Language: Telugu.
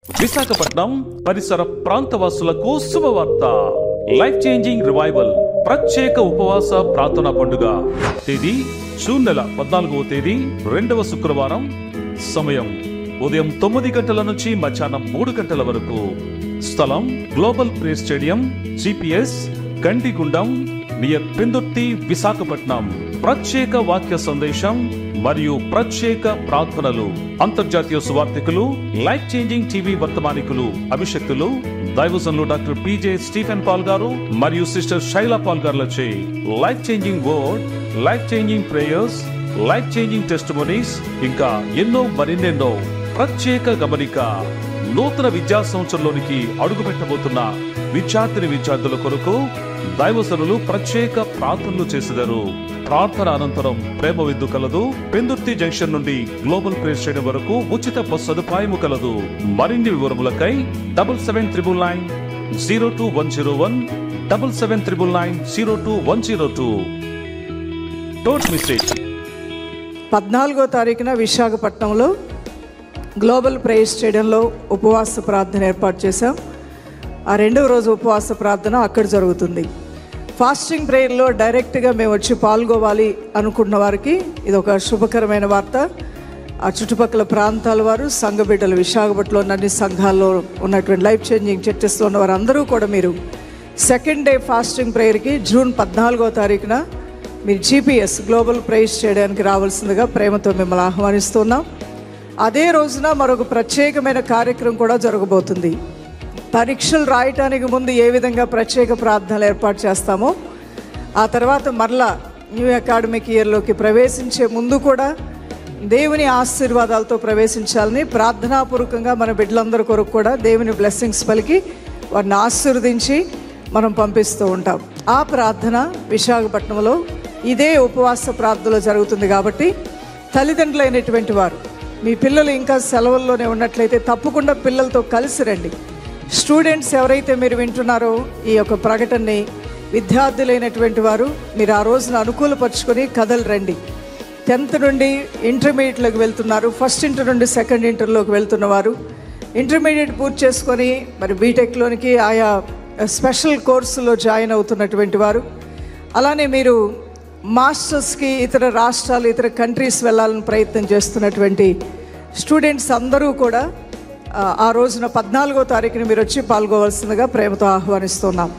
విశాఖపట్నం పరిసర ప్రాంతవాసులకు శుభవార్త. లైఫ్ చేంజింగ్ రివైవల్ ప్రత్యేక ఉపవాస ప్రార్థనా పండుగ. తేదీ జూన్ నెల 14వ తేదీ, 2వ శుక్రవారం. సమయం ఉదయం 9 గంటల నుంచి మధ్యాహ్నం 3 గంటల వరకు. స్థలం global prayer stadium, GPS Gandigundam near Pendurthi, Visakhapatnam. ప్రత్యేక వాక్య సందేశం మరియు ప్రత్యేక ప్రార్థనలు. అంతర్జాతీయ సువార్థికులు, లైఫ్ చేంజింగ్ టీవీ వర్తమానికులు, అభిషక్తులు, దైవజనులు doctor PJ Stephen Paul garu మరియు సిస్టర్ శైలా పాల్ గారులచే life changing word, life changing prayers, life changing testimonies, ఇంకా మరిన్నెన్నో. ప్రత్యేక గమనిక: నూతన విద్యా సంవత్సరంలోనికి అడుగు పెట్టబోతున్న విద్యార్థుల కొరకు దైవజనులు ప్రత్యేక ప్రార్థనలు చేసేదారు. ప్రార్థన అనంతరం ప్రేమ విందు కలదు. పెందుర్తి జంక్షన్ నుండి గ్లోబల్ ప్రేయర్ స్టేడియం వరకు ఉచిత బస్ సదుపాయము కలదు. మరిన్ని వివరములకై 77990201, 7799020102. Don't miss it. 14వ తారీఖున విశాఖపట్నంలో గ్లోబల్ ప్రేయర్ స్టేడియంలో ఉపవాస ప్రార్థన ఏర్పాటు చేశాం. ఆ 2వ రోజు ఉపవాస ప్రార్థన అక్కడ జరుగుతుంది. ఫాస్టింగ్ ప్రేయర్లో డైరెక్ట్గా మేము వచ్చి పాల్గొవాలి అనుకున్న వారికి ఇది ఒక శుభకరమైన వార్త. ఆ చుట్టుపక్కల ప్రాంతాల వారు, సంఘ బిడ్డలు, విశాఖపట్నంలో ఉన్న అన్ని సంఘాల్లో ఉన్నటువంటి లైఫ్ చేంజింగ్ చర్చెస్లో ఉన్న వారందరూ కూడా మీరు సెకండ్ డే ఫాస్టింగ్ ప్రేయర్కి జూన్ 14వ తారీఖున మీరు GPS గ్లోబల్ ప్రేయర్ స్టేడియానికి రావాల్సిందిగా ప్రేమతో మిమ్మల్ని ఆహ్వానిస్తున్నాం. అదే రోజున మరొక ప్రత్యేకమైన కార్యక్రమం కూడా జరగబోతుంది. పరీక్షలు రాయటానికి ముందు ఏ విధంగా ప్రత్యేక ప్రార్థనలు ఏర్పాటు చేస్తామో, ఆ తర్వాత మరలా న్యూ అకాడమిక్ ఇయర్లోకి ప్రవేశించే ముందు కూడా దేవుని ఆశీర్వాదాలతో ప్రవేశించాలని ప్రార్థనాపూర్వకంగా మన బిడ్డలందరి కొరకు కూడా దేవుని బ్లెస్సింగ్స్ పలికి వారిని ఆశీర్వదించి మనం పంపిస్తూ ఉంటాం. ఆ ప్రార్థన విశాఖపట్నంలో ఇదే ఉపవాస ప్రార్థనలో జరుగుతుంది. కాబట్టి తల్లిదండ్రులైనటువంటి వారు మీ పిల్లలు ఇంకా సెలవుల్లోనే ఉన్నట్లయితే తప్పకుండా పిల్లలతో కలిసి రండి. స్టూడెంట్స్ ఎవరైతే మీరు వింటున్నారో ఈ యొక్క ప్రకటనని, విద్యార్థులైనటువంటి వారు మీరు ఆ రోజున అనుకూలపరుచుకొని కథలు రండి. 10th నుండి ఇంటర్మీడియట్లోకి వెళ్తున్నారు, ఫస్ట్ ఇంటర్ నుండి సెకండ్ ఇంటర్లోకి వెళ్తున్నవారు, ఇంటర్మీడియట్ పూర్తి చేసుకొని మరి బీటెక్లోనికి ఆయా స్పెషల్ కోర్సులో జాయిన్ అవుతున్నటువంటి వారు, అలానే మీరు మాస్టర్స్కి ఇతర రాష్ట్రాలు, ఇతర కంట్రీస్ వెళ్ళాలని ప్రయత్నం చేస్తున్నటువంటి స్టూడెంట్స్ అందరూ కూడా ఆ రోజున 14వ తారీఖున మీరు వచ్చి పాల్గొవలసిందిగా ప్రేమతో ఆహ్వానిస్తున్నాం.